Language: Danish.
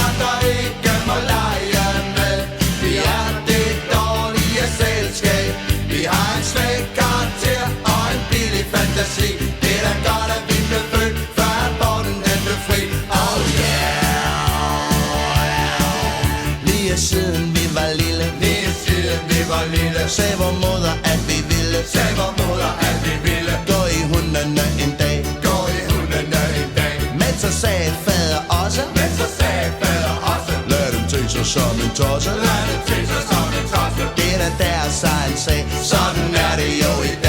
andre ikke må lege med. Vi er det dårlige selskab. Vi har en svag karakter og en billig fantasi. Det er da godt, at vi blev født, før aborten den blev fri. Oh yeah. Lige siden vi var lille, sagde vor moder, at vi ville, gå i hundene en dag. Men så sagde fader også, lad dem te sig som en tosse. Det er da deres egen sag, sådan er det jo i